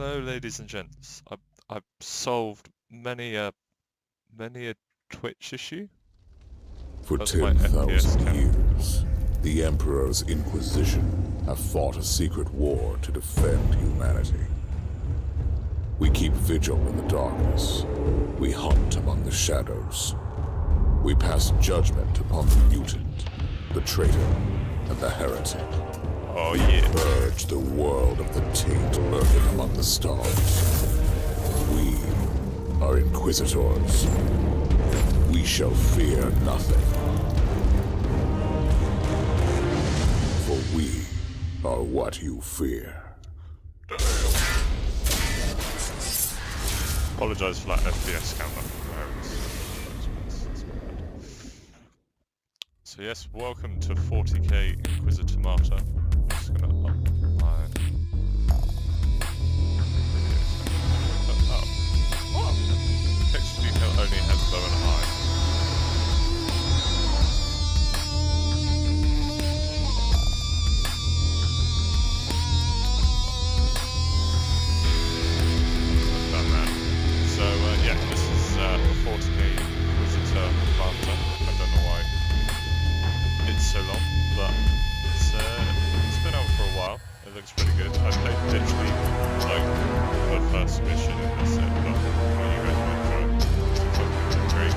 Hello, ladies and gents. I've solved many a Twitch issue. For That's my 10,000 FPS count. years, the Emperor's Inquisition have fought a secret war to defend humanity. We keep vigil in the darkness. We hunt among the shadows. We pass judgment upon the mutant, the traitor, and the heretic. Oh yeah. Purge the world of the taint lurking among the stars. We are inquisitors. We shall fear nothing. For we are what you fear. Apologise for that FPS count. So yes, welcome to 40k Inquisitor Martyr. I'm just gonna up my what? Texture detail only has low and high. Done that. So yeah, this is 40k Inquisitor Martyr. I don't know why it's so long, but it's been out for a while. It looks pretty good. I played literally like the first mission in this set, but you guys will enjoy it. It's a great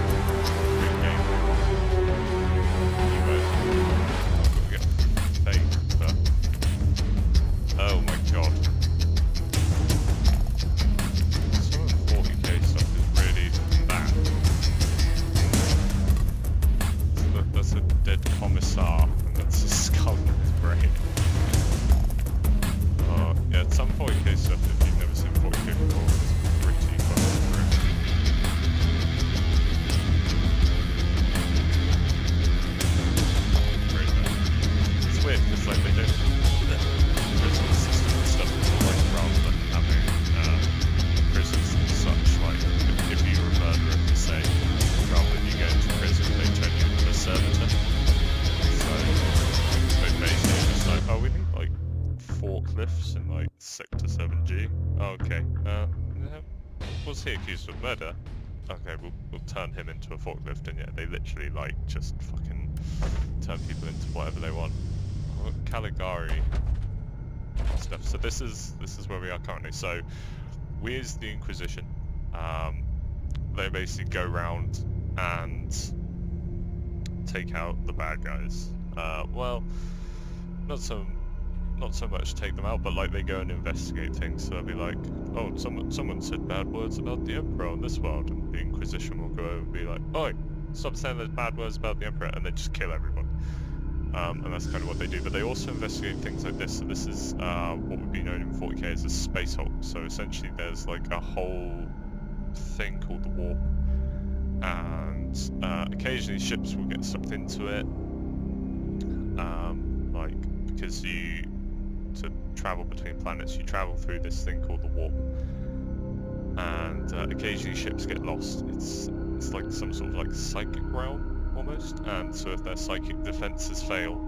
game. You guys will get paid, but oh my god. Some of the 40k stuff is really bad. That's a dead commissar, and that's a skull in his brain. Yeah, some 40k stuff, if you've never seen 40k before, is pretty fucking grim. Great though. It's weird, because like they don't... The prison system and stuff is all like rather than having prisons and such, like if you were a murderer, per se, rather than you go into prison, they turn you into a servitor. So basically just like, oh, we need like forklifts in like Sector 7G. Oh, okay. Was he accused of murder? Okay, we'll turn him into a forklift, and yeah, they literally like just fucking turn people into whatever they want. Oh, Caligari stuff. So this is where we are currently. So we as the Inquisition, they basically go around and take out the bad guys. Well, not so much take them out, but like they go and investigate things. So they'll be like, oh, someone said bad words about the Emperor on this world, and the Inquisition will go over and be like, oh, stop saying those bad words about the Emperor, and they just kill everyone. And that's kind of what they do. But they also investigate things like this. So this is what would be known in 40k as a space hulk. So essentially, there's like a whole thing called the warp, and occasionally ships will get sucked into it. Like because to travel between planets, you travel through this thing called the warp, and occasionally ships get lost. It's like some sort of like psychic realm almost, and so if their psychic defenses fail,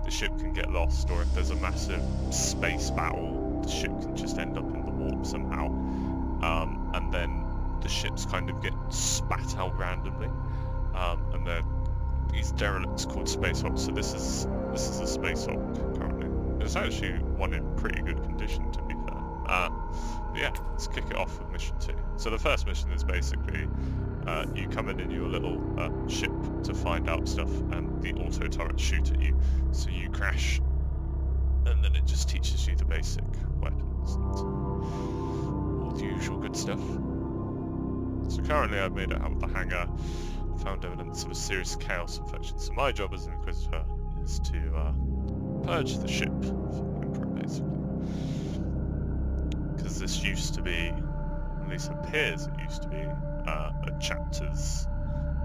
the ship can get lost, or if there's a massive space battle, the ship can just end up in the warp somehow, and then the ships kind of get spat out randomly, and they're these derelicts called space hulks. So this is a space hulk currently. It's actually one in pretty good condition, to be fair. But yeah, let's kick it off with mission 2. So the first mission is basically you come in your little ship to find out stuff, and the auto turrets shoot at you. So you crash, and then it just teaches you the basic weapons and all the usual good stuff. So currently I've made it out of the hangar, found evidence of a serious chaos infection. So my job as an Inquisitor is to purge the ship from the Emperor, basically. Because this used to be, at least it appears it used to be, a chapter's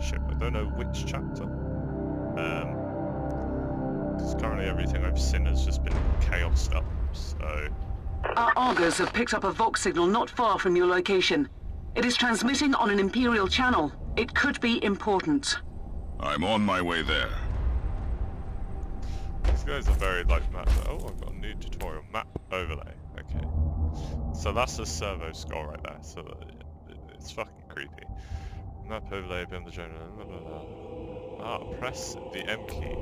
ship. I don't know which chapter. Because currently everything I've seen has just been chaosed up, so... Our augurs have picked up a Vox signal not far from your location. It is transmitting on an Imperial channel. It could be important. I'm on my way there. These guys are very like map. Oh, I've got a new tutorial. Map overlay. Okay. So that's a servo skull right there. So it's fucking creepy. Map overlay beyond the general. Blah, blah, blah. Ah, press the M key.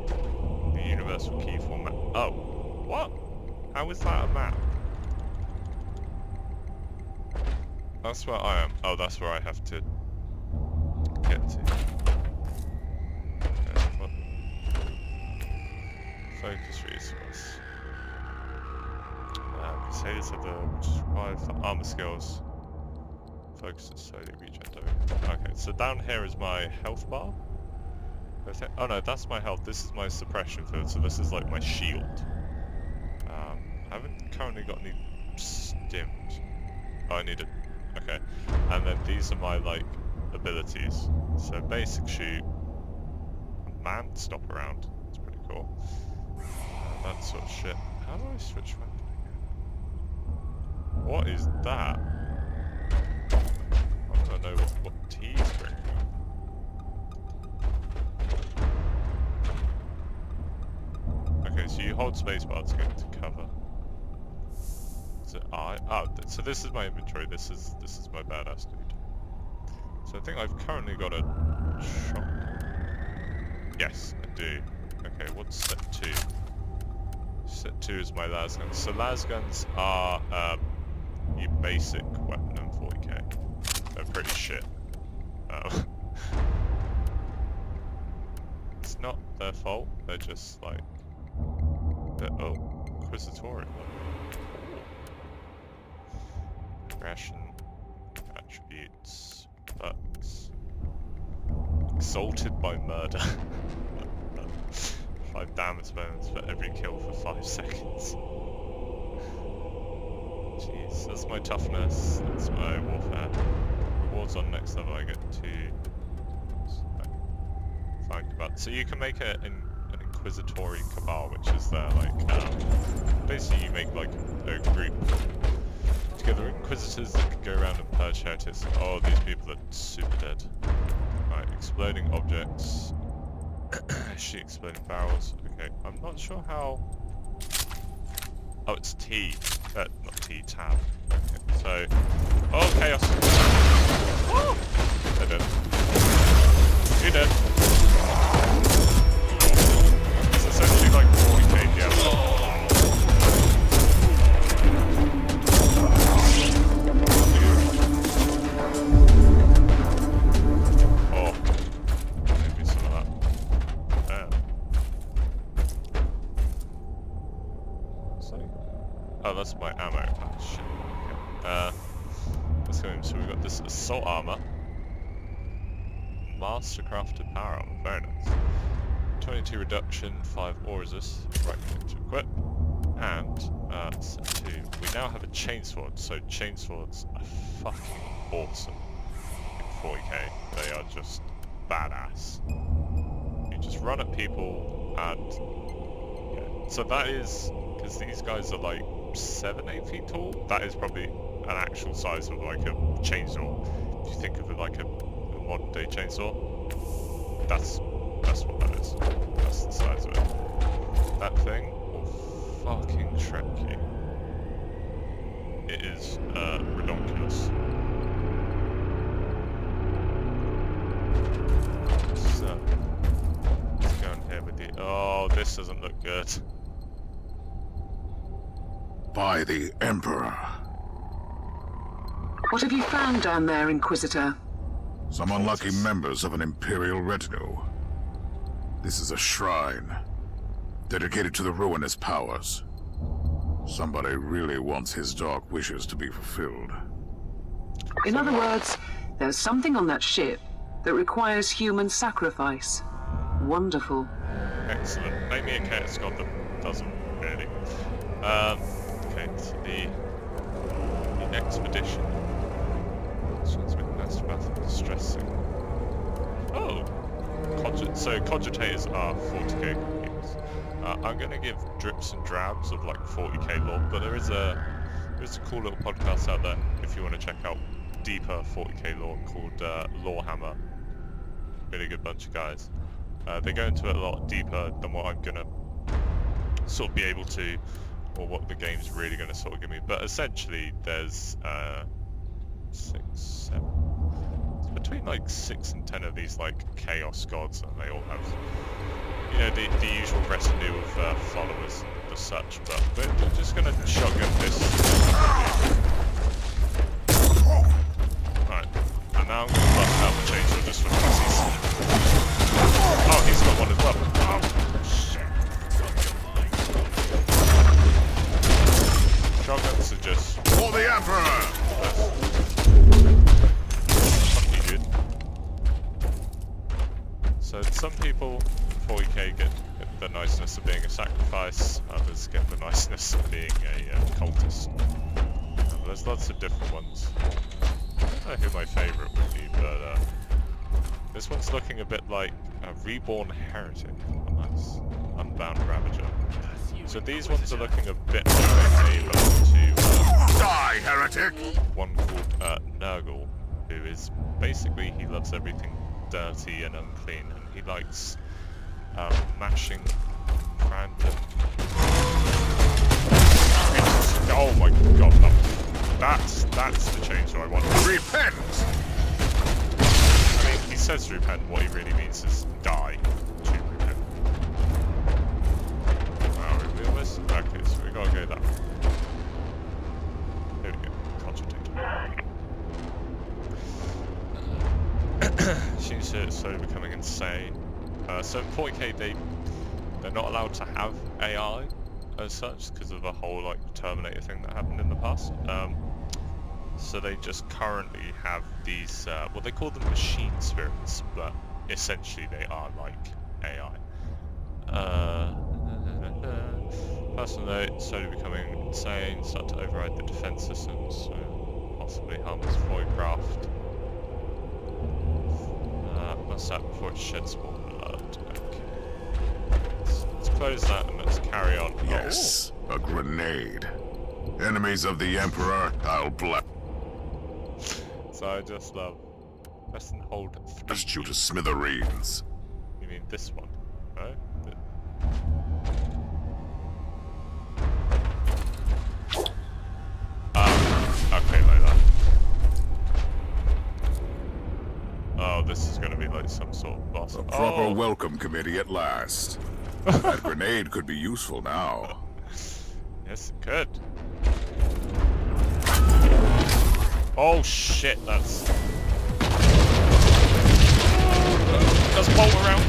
The universal key for map. Oh, what? How is that a map? That's where I am. Oh, that's where I have to get to. What? Focus resource. Crusaders have the which is required for armor skills. Focus is slowly regen. Okay, so down here is my health bar. Oh no, that's my health. This is my suppression field. So this is like my shield. I haven't currently got any stims. Oh, I need it. Okay, and then these are my like abilities. So basic shoot, man stop around. It's pretty cool. That sort of shit. How do I switch weapon again? What is that? I don't know what T's bringing up. Okay, so you hold spacebar to get to cover. Is it I? Oh, so this is my inventory. This is my badass dude. So I think I've currently got a shotgun. Yes, I do. Okay, what's set 2? Set 2 is my lasguns. So lasguns are your basic weapon in 40k. They're pretty shit. It's not their fault. They're just like, inquisitorial. Aggression, attributes, bucks. Exalted by murder. 5 damage bonus for every kill for 5 seconds. Jeez, that's my toughness, that's my warfare. Rewards on next level, I get 2. Fine cabal. So you can make an inquisitory cabal, which is their like, basically you make like a group together inquisitors that can go around and purge heretics. Oh, these people are super dead. Right, exploding objects. Shoot exploding barrels. Okay, I'm not sure how. Oh, it's T. Not T, tab. Okay, so. Oh, chaos! Oh! They're dead. You're dead. It's essentially like 40k Diablo. Oh, that's my ammo. Oh, shit. Okay. Let's go in. So we've got this assault armor. Mastercrafted power armor. Very nice. 22 reduction, 5 ore resist. Right click to equip. And, set 2. We now have a chainsword. So chainswords are fucking awesome. In 40k. They are just badass. You just run at people and... yeah. So that is... because these guys are like 7-8 feet tall. That is probably an actual size of like a chainsaw. If you think of it like a modern day chainsaw, that's what that is. That's the size of it. That thing will fucking shred you. It is redonkulous. So let's go in here with the. Oh, this doesn't look good. By the Emperor. What have you found down there, Inquisitor? Some unlucky members of an Imperial retinue. This is a shrine, dedicated to the ruinous powers. Somebody really wants his dark wishes to be fulfilled. In other words, there's something on that ship that requires human sacrifice. Wonderful. Excellent. Name me a chaos god that doesn't really. Okay, so the expedition. That's rather distressing. Oh! So cogitators are 40k computers. I'm going to give drips and drabs of like 40k lore, but there's a cool little podcast out there if you want to check out deeper 40k lore called Warhammer. Really good bunch of guys. They go into it a lot deeper than what I'm going to sort of be able to or what the game's really going to sort of give me. But essentially, there's 6, 7. It's between like 6 and 10 of these like chaos gods, and they all have, you know, the usual retinue of followers and such. But we're just going to shotgun this. Right, and now I'm going to bust out the chainsaw just for funsies. Oh, he's got one as well. Oh, shit. Shotguns are just... For the Emperor! Something good. So some people, 40k, get the niceness of being a sacrifice, others get the niceness of being a cultist. There's lots of different ones. I don't know who my favourite would be, but this one's looking a bit like a reborn heretic. A nice unbound ravager. So these ones are looking a bit more like they belong to Die, heretic! one called Nurgle, who is basically, he loves everything dirty and unclean, and he likes mashing random... Oh my god, no. That's the chainsaw I want. Repent! I mean, he says repent, what he really means is die to repent. Are we almost? Okay, so we gotta go that way. There we go, concentrate. Seems to slowly becoming insane. So in 40k they're not allowed to have AI as such because of the whole like Terminator thing that happened in the past. So they just currently have these, what they call them machine spirits, but essentially they are like AI. Personal note, slowly becoming insane, start to override the defense systems, so possibly harmless voidcraft. Must act before it sheds more blood. Okay. Let's close that and let's carry on. Yes, a grenade. Enemies of the Emperor, I'll bless. So I just love press and hold 3. Just you to smithereens. You mean this one, right? Okay, like that. Oh, this is gonna be like some sort of boss. A proper welcome committee at last. That grenade could be useful now. Yes, it could. Oh shit, that's... Does bolt around.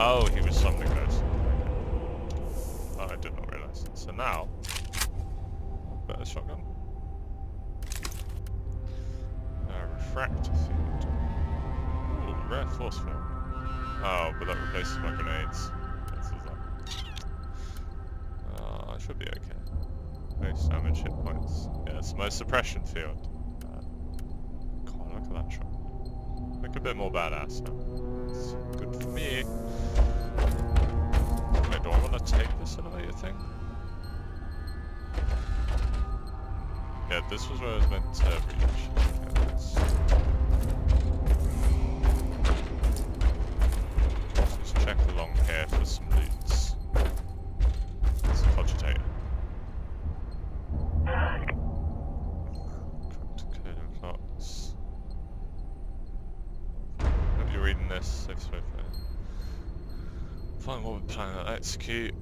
Oh, he was summoning those. Oh, I did not realise. So now, better shotgun. Refractor field. Ooh, rare force field. Oh, but that replaces my grenades. I should be okay. Most damage, hit points. Yes, my suppression field. God, look at that shot. Look a bit more badass now. It's good for me. Wait, do I want to take this elevator thing? Yeah, this was where I was meant to reach. Okay, Find what we're planning to execute.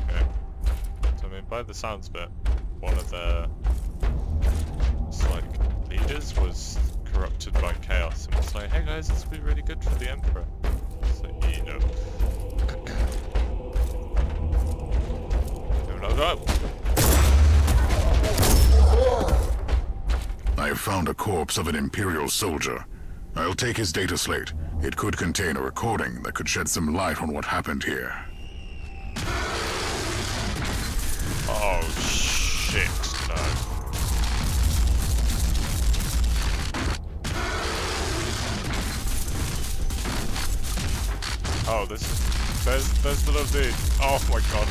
Okay. So I mean, by the sounds of it, one of the leaders was corrupted by chaos and was like, hey guys, this would be really good for the Emperor. So, you know. No. I have found a corpse of an Imperial soldier. I'll take his data slate. It could contain a recording that could shed some light on what happened here. Oh shit, no. Oh, there's the little dude. Oh my god.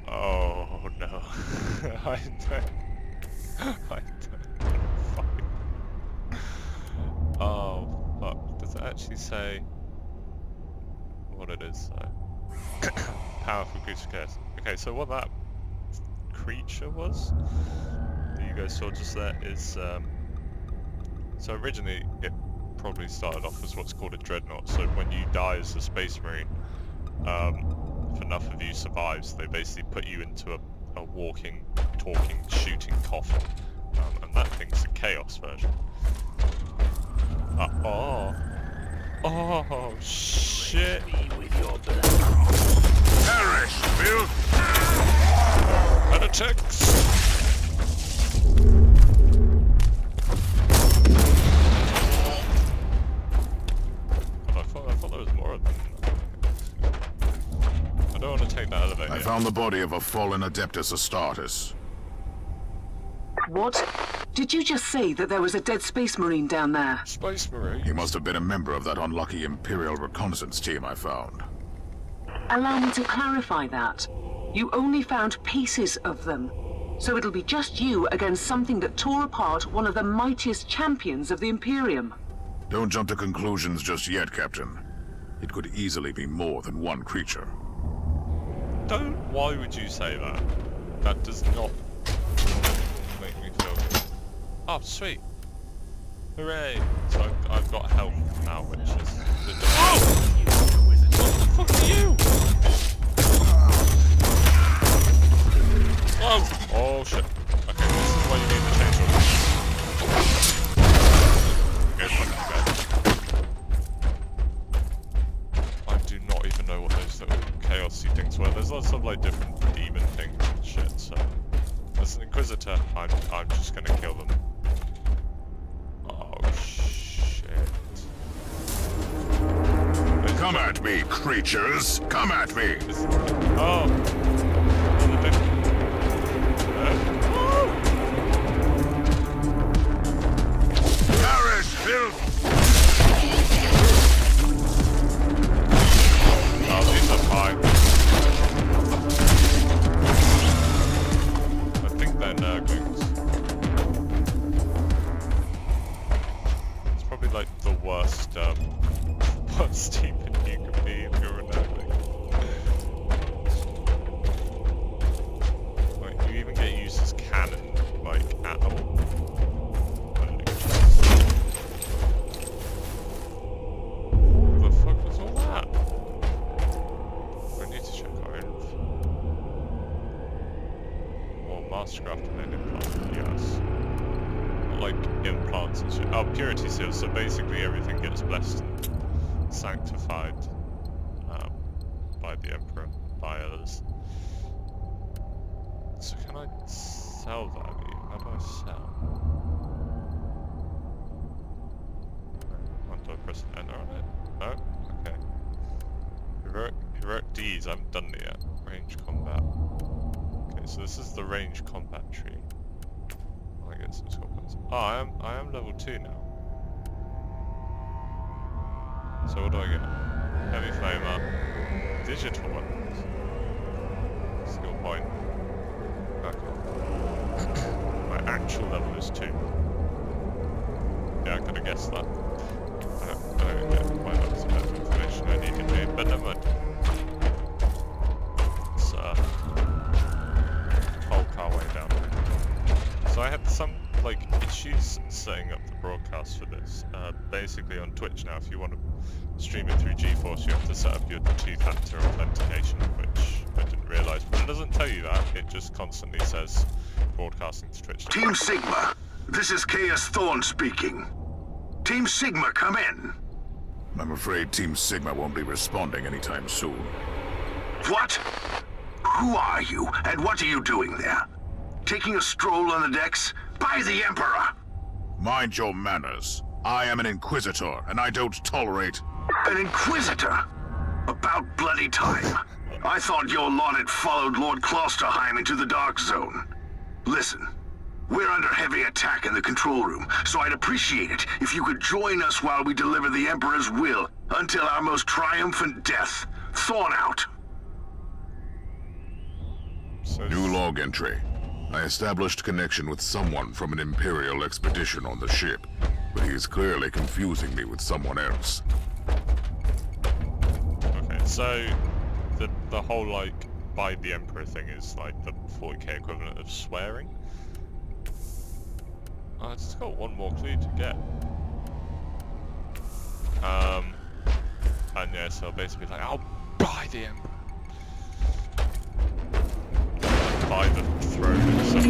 Oh no. I don't. Fuck. Oh fuck. Does it actually say what it is though? Powerful creature curse. Okay, so what that creature was that you guys saw just there is so originally it probably started off as what's called a dreadnought. So when you die as a space marine, if enough of you survives, they basically put you into a walking, talking, shooting coffin, and that thing's the chaos version. Oh shit! Perish, Bill! Heretics! I thought there was more of them. I don't want to take that elevator. I found the body of a fallen Adeptus Astartes. What? Did you just say that there was a dead space marine down there? Space Marine. He must have been a member of that unlucky Imperial reconnaissance team I found. Allow me to clarify that. You only found pieces of them. So it'll be just you against something that tore apart one of the mightiest champions of the Imperium. Don't jump to conclusions just yet, Captain. It could easily be more than one creature. Don't. Why would you say that? That does not make me feel good. Oh, sweet. Hooray. So I've got health now, which is... Oh! What the fuck are you? Oh! Oh, shit. Okay, this is why you need the chainsaw. Okay, fucking bad. I do not even know what those little chaosy things were. There's lots of like different demon things and shit, so... As an Inquisitor, I'm just gonna kill them. Oh, shit. Come at me, creatures! Come at me! Oh! Another thing. Perish, filth! Oh, these are fine. I think they're nurglings. It's probably like the worst, worst demon you could be if you're a nurgling. Like, you even get used as canon, like, at all. What the fuck was all that? I need to check our info. Or mastercraft and implant, yes. Not like implants and shit. Oh, purity seals, so basically everything gets blessed and sanctified by the Emperor, by others. So can I sell that? How do I sell? Do I press enter on it? No? Okay. Heroic D's, I haven't done it yet. Range combat. Okay, so this is the range combat tree. I get some scorpions. Oh, I am level 2 now. So what do I get? Heavy flamer. Digital weapons. was 2. Yeah, I could have guessed that. I don't get why that was a bit of information I needed to, but never mind. Let's Hulk our way down. So I had some like issues setting up the broadcast for this. Basically on Twitch now, if you want to stream it through GeForce, you have to set up your 2-factor authentication, which I didn't realise. But it doesn't tell you that, it just constantly says broadcasting to Twitch. Team Sigma, this is Chaos Thorn speaking. Team Sigma, come in. I'm afraid Team Sigma won't be responding anytime soon. What? Who are you, and what are you doing there? Taking a stroll on the decks? By the Emperor! Mind your manners. I am an Inquisitor, and I don't tolerate... An Inquisitor? About bloody time. I thought your lot had followed Lord Klosterheim into the Dark Zone. Listen, we're under heavy attack in the control room, so I'd appreciate it if you could join us while we deliver the Emperor's will until our most triumphant death. Thorn out. New log entry. I established connection with someone from an Imperial expedition on the ship, but he is clearly confusing me with someone else. Okay, so the whole like by the Emperor thing is like the 40k equivalent of swearing. Oh, I just got one more clue to get. And yeah, so basically like, I'll buy the Emperor. By the throne itself.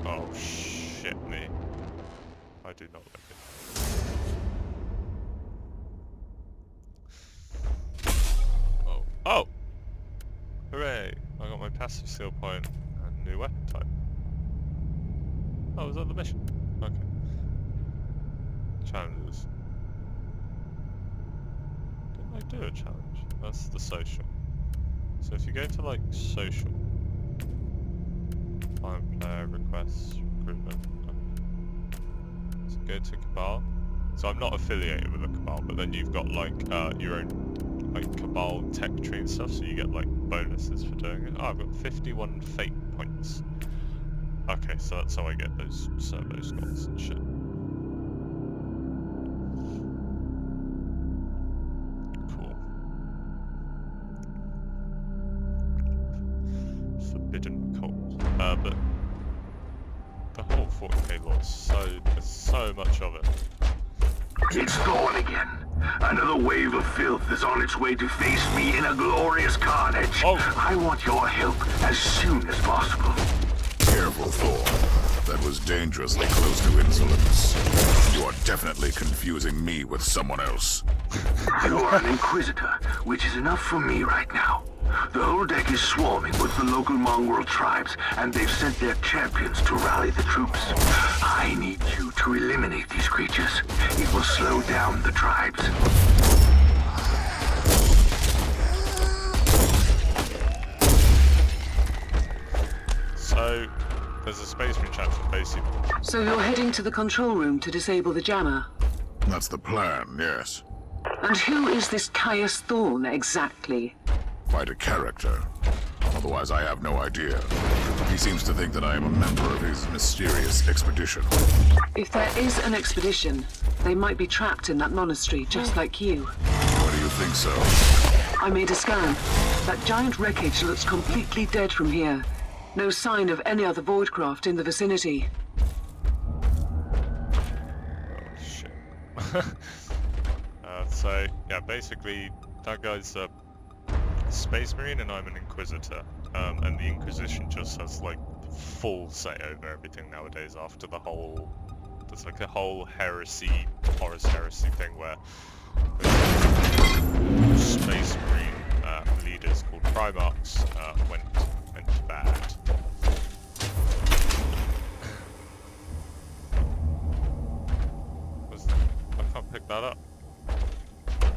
Oh shit me. I do not like it. Oh. Oh! Hooray! I got my passive seal point and new weapon type. Oh, was that the mission? Okay. Challenges. Didn't I do a challenge? That's the social. So if you go to like social, find player requests, recruitment, so go to Cabal. So I'm not affiliated with a Cabal, but then you've got like your own like Cabal tech tree and stuff, so you get like bonuses for doing it. Oh, I've got 51 fate points. Okay, so that's how I get those servo skulls and shit. Forbidden cult. But the whole 40k lore, there's so much of it. It's Thorn again. Another wave of filth is on its way to face me in a glorious carnage. Oh. I want your help as soon as possible. Careful, Thor. That was dangerously close to insolence. You are definitely confusing me with someone else. You are an Inquisitor, which is enough for me right now. The whole deck is swarming with the local mongrel tribes, and they've sent their champions to rally the troops. I need you to eliminate these creatures. It will slow down the tribes. So, there's a space marine chapter basically. So you're heading to the control room to disable the jammer? That's the plan, yes. And who is this Caius Thorn exactly? Quite a character. Otherwise, I have no idea. He seems to think that I am a member of his mysterious expedition. If there is an expedition, they might be trapped in that monastery, just like you. Why do you think so? I made a scan. That giant wreckage looks completely dead from here. No sign of any other voidcraft in the vicinity. Oh shit. So, yeah, basically, that guy's a Space Marine and I'm an Inquisitor. And the Inquisition just has, like, full say over everything nowadays after the whole... There's like a whole heresy, Horus heresy thing where Space Marine leaders called Primarchs went bad. I can't pick that up.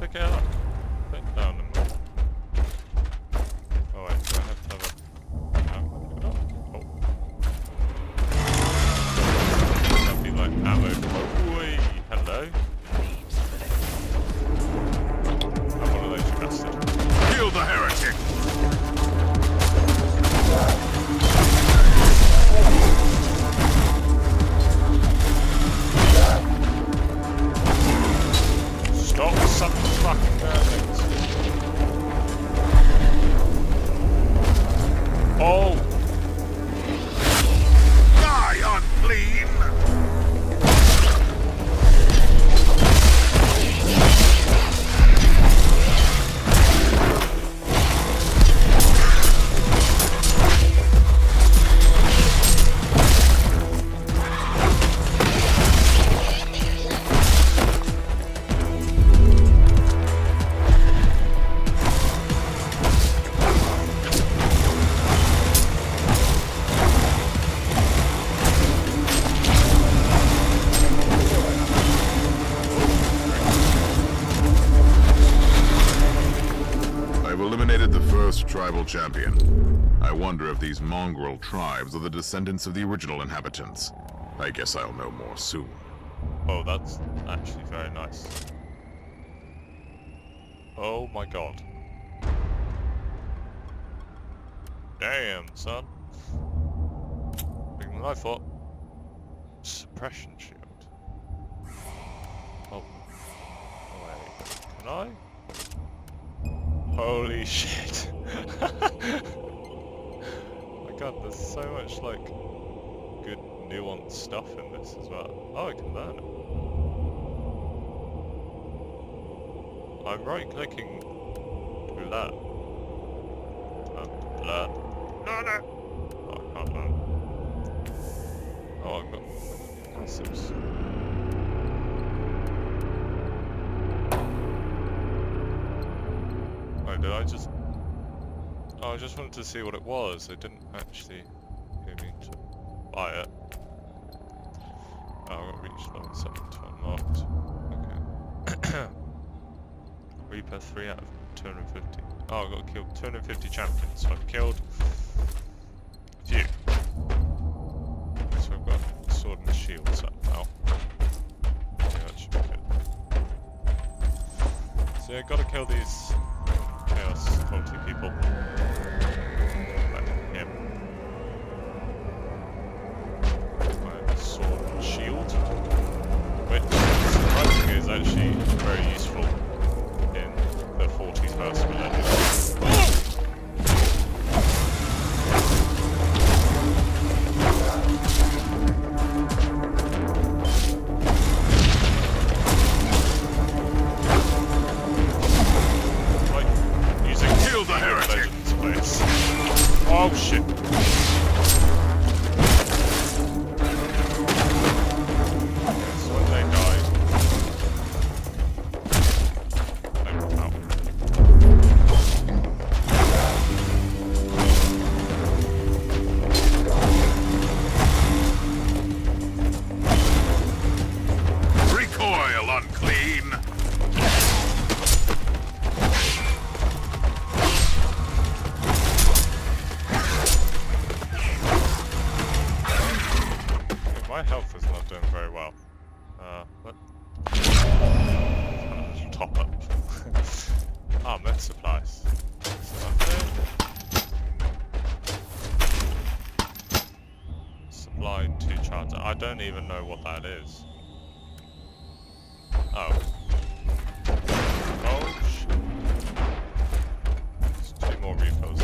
Pick it up. Oh, no. Oh wait, do I have to have a... No, pick it up. Oh. That'd be like ammo. Oh, oi, hello. I'm one of those, you bastard. Kill the heretic! eliminated the first tribal champion. I wonder if these mongrel tribes are the descendants of the original inhabitants. I guess I'll know more soon. Oh, that's actually very nice. Oh my god. Damn, son. Bigger than I thought. Suppression shield. Oh. Wait. Can I? Holy shit. My god, there's so much, like, good nuanced stuff in this as well. Oh, I can learn it. I'm right-clicking to learn. Learn. No! Oh, I can't learn. Oh, I've got passives. Oh, did I just... Oh, I just wanted to see what it was. I didn't actually give me to buy it. Oh, I've got reach level 7 to unlocked. Okay. Reaper 3 out of 250. Oh, I've got to kill 250 champions, so I've killed a few. So I've got sword and shields up now. Yeah, that should be good. So yeah, gotta kill these chaos faulty people. Like him. My sword and shield. Which, surprisingly, is actually very useful in the 41st millennium. Like, using Kill the heretic! Legends place. Oh shit. So when they die, they will out. Recoil, unclean! My health is not doing very well. What? Top up. Ah, med supplies. Supplied to charter. I don't even know what that is. Oh. Oh shit. There's 2 more refills.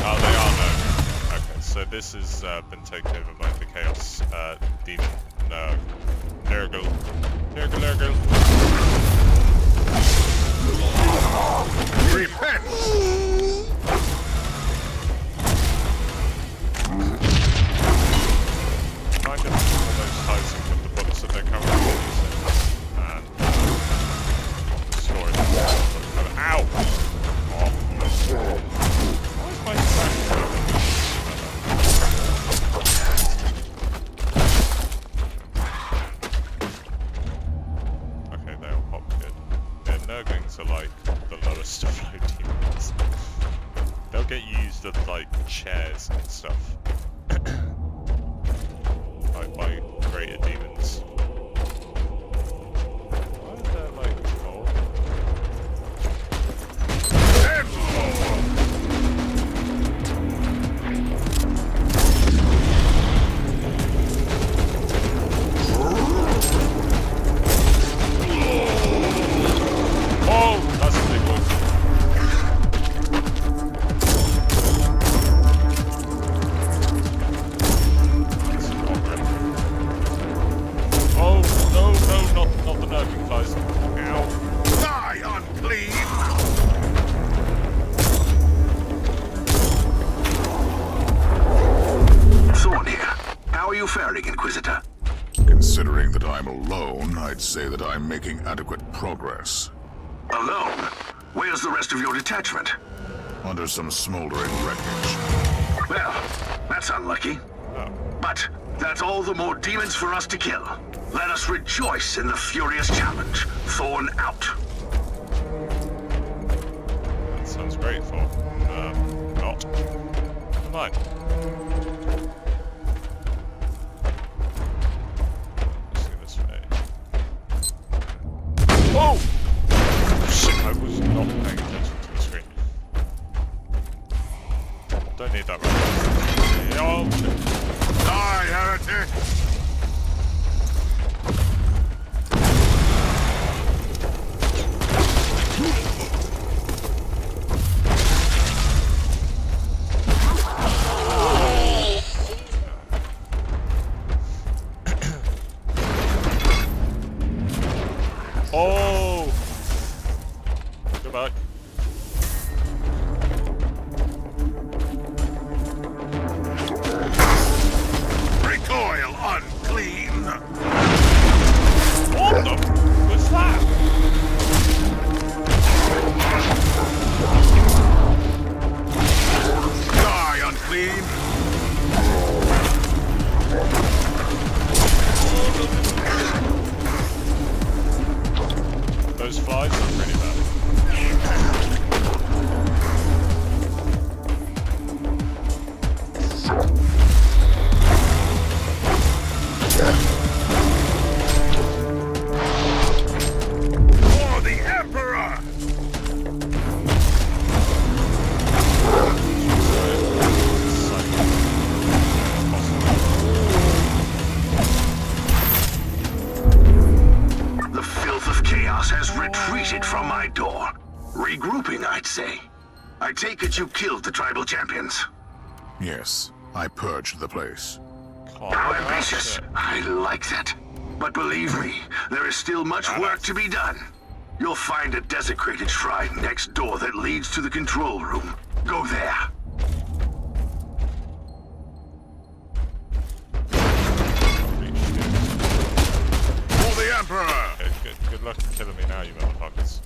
Oh, they are no. Okay, so this has been taken over by the Chaos Demon. Nurgle. Repent! Kind of almost ties in with the books that they're currently using. And destroying them. Ow! Oh. Why is my stack okay, they all pop good. Yeah, Nurglings are like the lowest of low demons. They'll get used as like chairs and stuff. Like by greater demons. Why is there like more? Oh, that's a big one. Oh no, not the nerving flies. Ow. Die, unclean! Thorn here. How are you faring, Inquisitor? Considering that I'm alone, I'd say that I'm making adequate progress. Alone? Where's the rest of your detachment? Under some smoldering wreckage. Well, unlucky. Oh. But that's all the more demons for us to kill. Let us rejoice in the furious challenge. Thorn out. That sounds great, Thor. Not. Never mind. Let's go this way. Whoa! Shit, I was not paying attention to the screen. Don't need that right. Oh, shit. Die, heretic! Oh! Go back. Recoil unclean! What the? What's that? Die, unclean! Those flies are pretty bad. For the Emperor! The filth of chaos has retreated from my door. Regrouping, I'd say. I take it you killed the tribal champions. Yes, I purged the place. How ambitious. I like that. But believe me, there is still much work to be done. You'll find a desecrated shrine next door that leads to the control room. Go there. For the Emperor! Okay, good luck killing me now, you motherfuckers.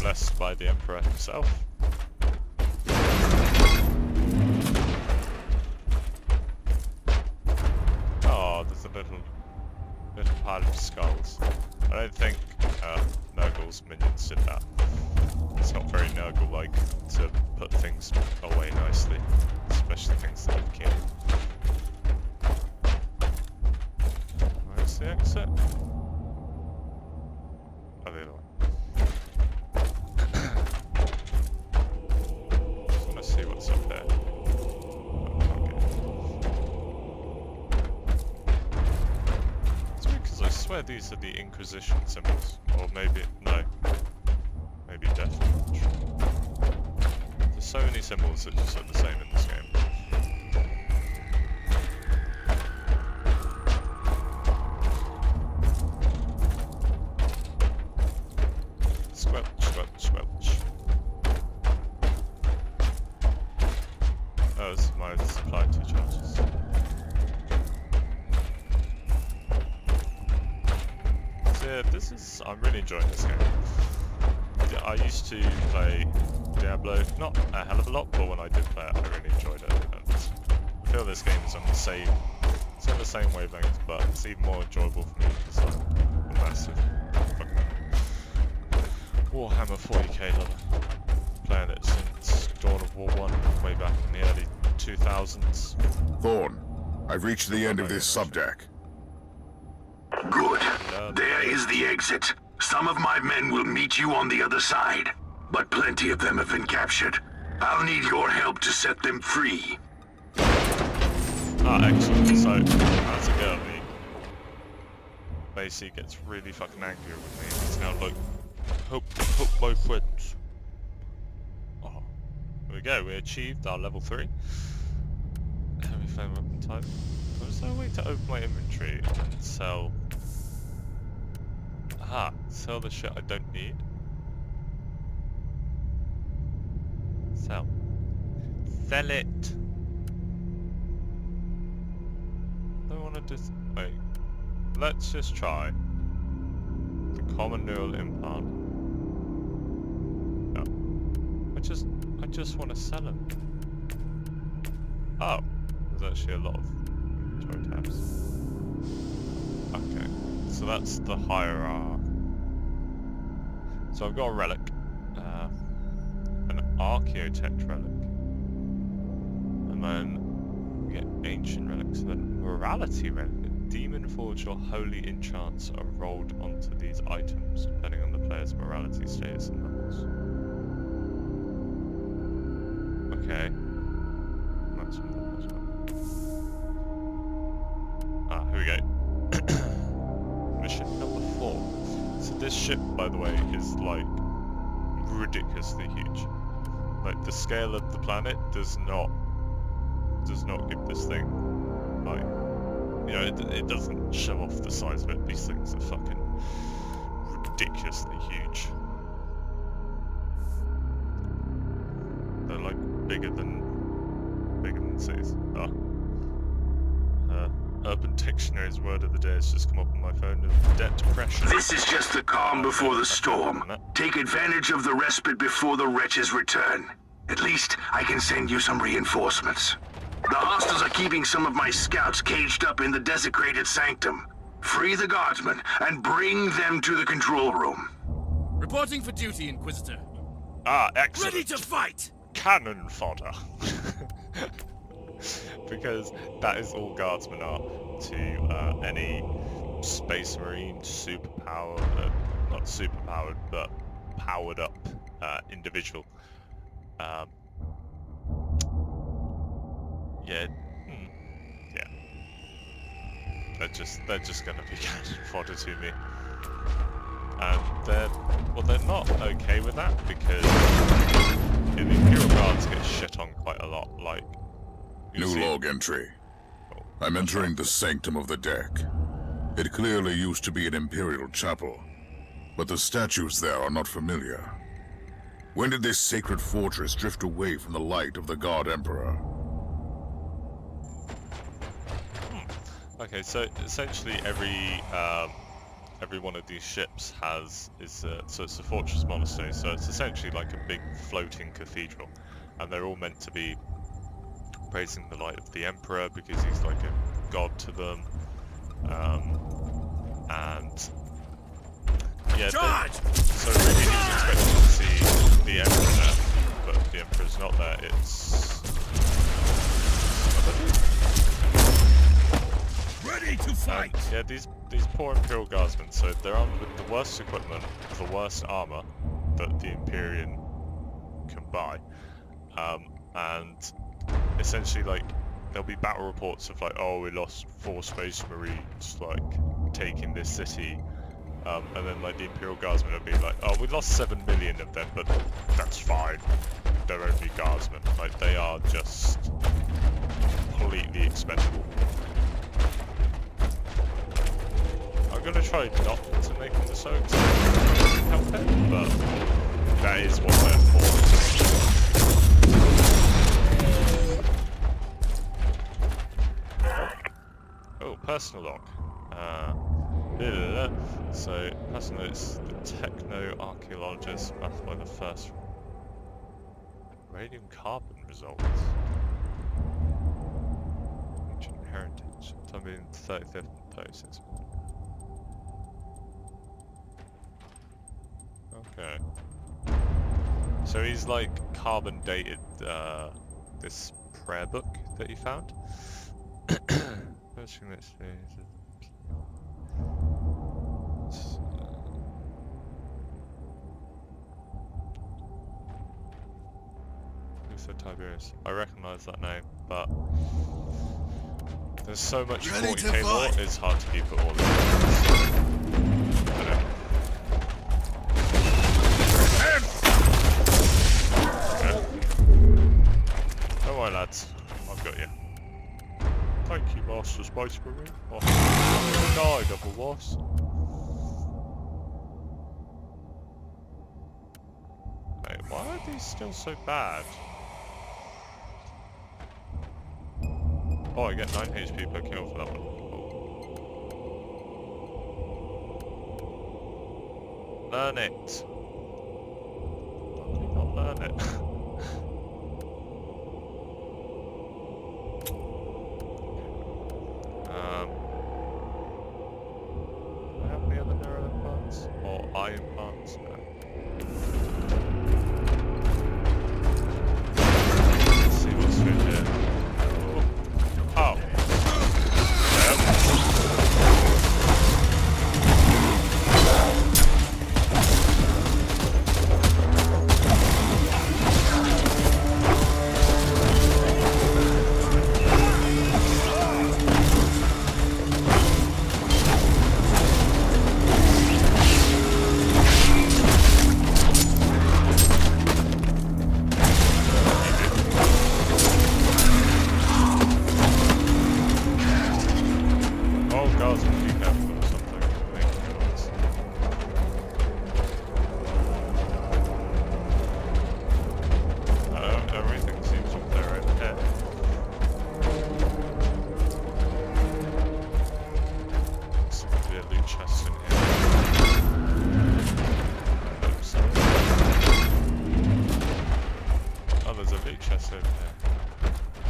Blessed by the Emperor himself. Oh, there's a little pile of skulls. I don't think Nurgle's minions did that. It's not very Nurgle-like to put things away nicely, especially things that have killed. Where's the exit? Oh, the other one. Just wanna see what's up there. It's weird because I swear these are the Inquisition symbols. Or maybe, no. Maybe Death Watch. There's so many symbols that just look the same in this game. Squelch, squelch, squelch. Oh, this is my supply 2 charges. So yeah, I'm really enjoying this game. I used to play Diablo, not a hell of a lot, but when I did play it, I really enjoyed it. And I feel this game is on the same wavelength, but it's even more enjoyable for me because I'm a massive fucking Warhammer 40k lover. Playing it since Dawn of War 1, way back in the early 2000s. Thorn, I've reached the end of this subdeck. Good. There is the exit. Some of my men will meet you on the other side, but plenty of them have been captured. I'll need your help to set them free. Ah, excellent. So, as a girl, Macy gets really fucking angry with me. It's now like, help my friends. Oh, here we go. We achieved our level 3. Heavy flame weapon type. There's no way to open my inventory and sell. Aha, sell the shit I don't need. Sell. Sell it. I don't want to just wait. Let's just try the common neural implant. just want to sell them? Oh, there's actually a lot of inventory tabs. Okay, so that's the hierarchy. So I've got a relic, an archaeotech relic, and then we get ancient relics, and then morality relic. Demon forge or holy enchants are rolled onto these items depending on the player's morality status and levels. Okay. That's ah, here we go. Mission number 4. So this ship, by the way, is like ridiculously huge. Like the scale of the planet does not give this thing like, you know, it doesn't show off the size of it. These things are fucking ridiculously huge. They're like bigger than cities. Urban Dictionary's word of the day has just come up on my phone. Debt pressure. This is just the calm before the storm. Take advantage of the respite before the wretches return. At least I can send you some reinforcements. The hostiles are keeping some of my scouts caged up in the desecrated sanctum. Free the guardsmen and bring them to the control room. Reporting for duty, Inquisitor. Ah, excellent. Ready to fight! Cannon fodder. Because that is all guardsmen are to any space marine superpower, not superpowered, but powered up individual. Yeah, yeah. They're just gonna be cannon fodder to me, and they're not okay with that because the Imperial Guards get shit on quite a lot. Like New log entry. I'm entering the sanctum of the deck. It clearly used to be an Imperial chapel, but the statues there are not familiar. When did this sacred fortress drift away from the light of the God Emperor? Okay, so essentially every one of these ships so it's a fortress monastery, so it's essentially like a big floating cathedral, and they're all meant to be praising the light of the Emperor because he's like a god to them, and yeah, so really he was expecting to see the Emperor there, but the Emperor's not there. It's Ready to fight! yeah, these poor Imperial Guardsmen, so they're armed with the worst equipment, the worst armor that the Empyrean can buy, and essentially, like, there'll be battle reports of like, oh, we lost 4 Space Marines, like, taking this city, and then like the Imperial Guardsmen will be like, oh, we lost 7 million of them, but that's fine, they're only Guardsmen. Like, they are just completely expendable. I'm gonna try not to make them so expensive, help it, but that is what they're for. Oh, personal log. So, personal notes, the techno-archaeologist mapped by the first radium-carbon results. Ancient heritage, time being 35th and 36th. Okay. So he's like carbon dated this prayer book that he found. First thing let's see is Luther Tiberius. I recognise that name, but there's so much 40k lore, it's hard to keep it all in. Don't worry, lads. I've got you. Thank you, Master Space Marine. Oh, died otherwise. Wait, why are these still so bad? Oh, I get 9 HP per kill for that one. Cool. Learn it. Why did I not learn it?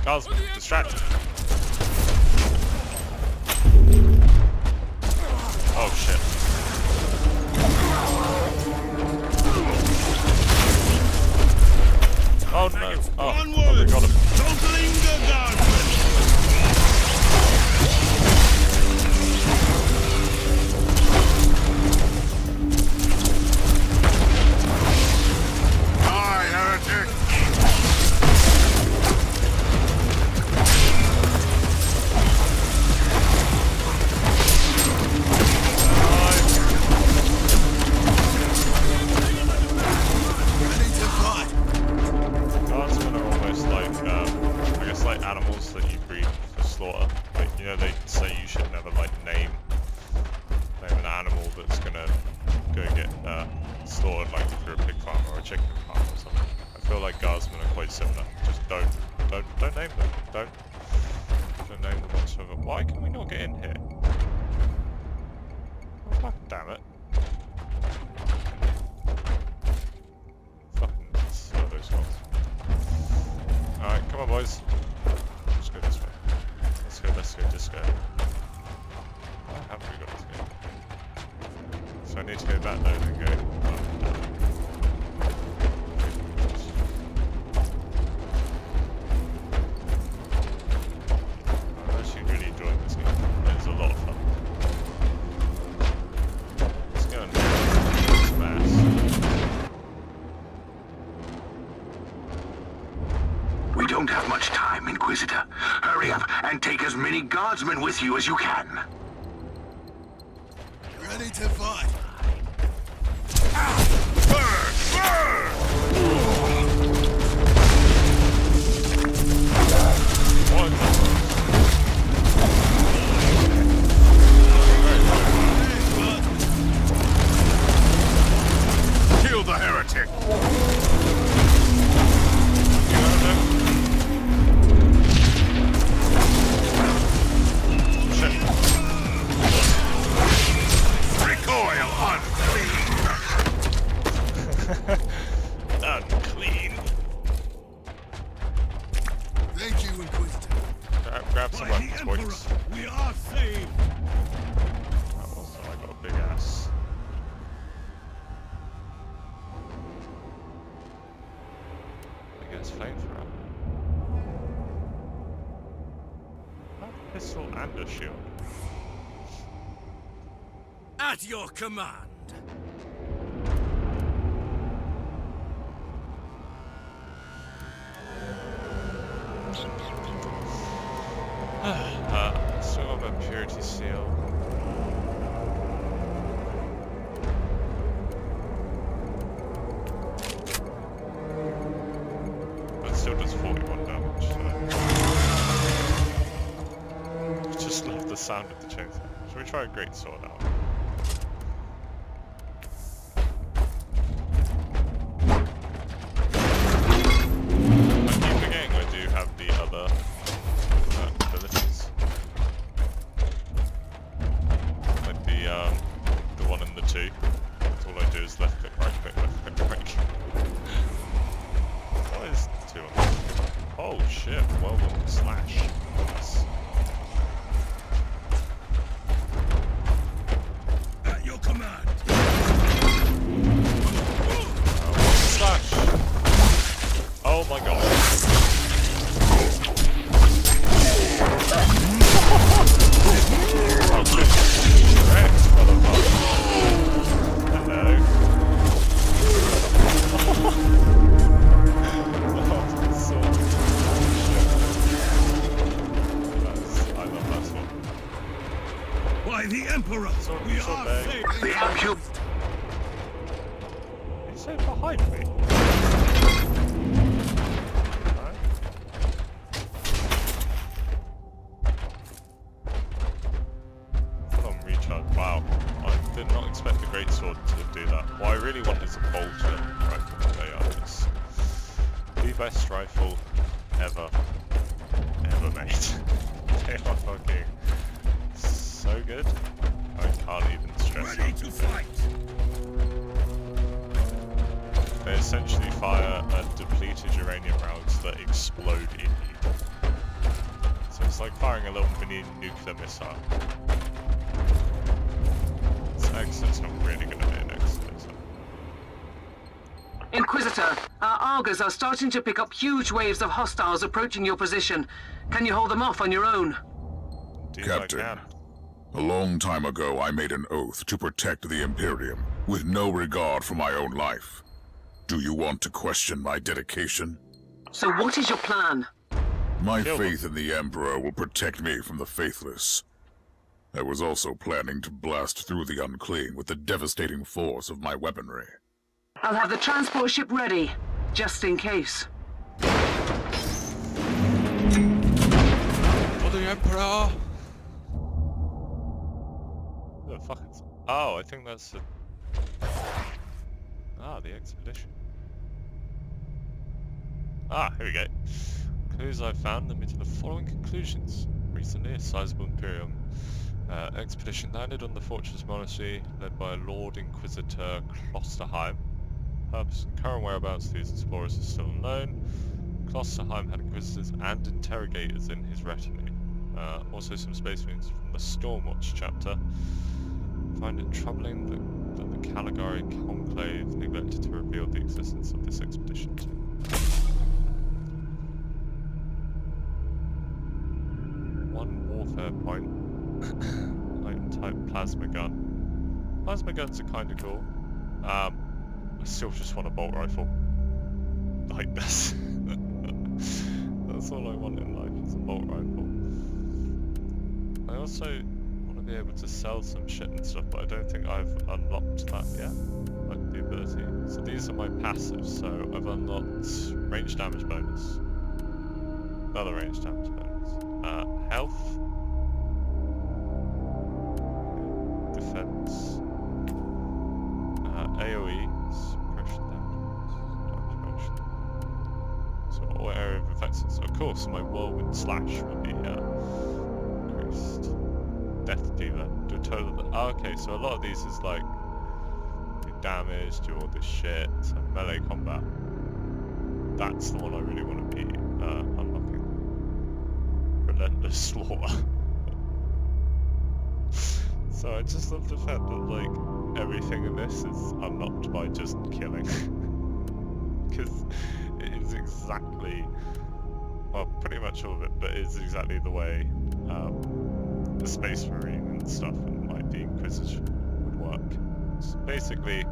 Guards, distract. Oh shit. Oh no. Oh, we got him. Don't linger, guardsmen! Die, heretic! Ready to fight! Guardsmen are almost like, I guess like animals that you breed for slaughter. Like, you know, they say you should never like name an animal that's gonna go get slaughtered, like if you're a pig farm or a chicken farm or something. I feel like guardsmen are quite similar. Just don't name them. Don't name them whatsoever. Why can we not get in here? Oh, fucking damn it. Fucking slow those guys. Alright, come on boys. Let's go this way. Let's go this way. Why haven't we got this game? So I need to go back there and go. I'm actually really enjoying this game. It's a lot of fun. Let's go and smash. We don't have much time, Inquisitor. Hurry up and take as many guardsmen with you as you can. Ready to fight! Kill the heretic! Recoil Unclean. Thank you, Inquisitor. Grab some By the weapons, Emperor, boys. we are saved! Also, I got a big ass. I guess flamethrower. A pistol and a shield. At your command! Still got my purity seal. But it still does 41 damage, so... Just love the sound of the chainsaw. Should we try a great sword out? I keep forgetting I do have the other abilities. Like the one and the two. That's all I do is left click, right click, left click, right click. What is two on this? Oh shit, well done, slash. Nice. At your command! Slash! Oh my god. Oh shit. Correct, motherfucker. Hello. Oh, sword. I love that sword. By the Emperor, Sword, we sword are bag. saved! The Ampu... He said behind me. Alright. Full on recharge. Wow. I did not expect the greatsword to do that. What I really want is a bolter rifle. They are just the best rifle ever made. They are fucking so good. I can't even stress Ready it. to fight! They essentially fire depleted uranium rounds that explode in you. It's like firing a little mini nuclear missile. It's not really going to be an exit, is it? Inquisitor, our Argos are starting to pick up huge waves of hostiles approaching your position. Can you hold them off on your own? Indeed, Captain, I can. a long time ago I made an oath to protect the Imperium, with no regard for my own life. Do you want to question my dedication? So what is your plan? My Kill them. faith in the Emperor will protect me from the faithless. I was also planning to blast through the unclean with the devastating force of my weaponry. I'll have the transport ship ready, just in case. For the Emperor! The fuck is... Oh, I think that's the... Ah, the expedition. Ah, here we go. Clues I've found lead me to the following conclusions. Recently, a sizable Imperium expedition landed on the Fortress Monastery, led by Lord Inquisitor Klosterheim. Purpose and current whereabouts of these explorers is still unknown. Klosterheim had inquisitors and interrogators in his retinue. Also some space marines from the Stormwatch chapter. Find it troubling that the Caligari Conclave neglected to reveal the existence of this expedition. One warfare point. Item type plasma gun. Plasma guns are kinda cool. I still just want a bolt rifle. Like this. That's all I want in life, is a bolt rifle. I also want to be able to sell some shit and stuff, but I don't think I've unlocked that yet. Like the ability. So these are my passives, so I've unlocked range damage bonus. Another range damage bonus. Health. Defense. AoE. Suppression damage. So all area of effects. So of course my whirlwind slash would be increased. Death dealer. Do a total. Oh, okay, so a lot of these is like do damage, do all this shit. So melee combat. That's the one I really want to be unlocking. Relentless slaughter. So I just love the fact that like everything in this is unlocked by just killing. Because it is exactly, well, pretty much all of it, but it is exactly the way the Space Marine and stuff and like the Inquisition would work. So basically, you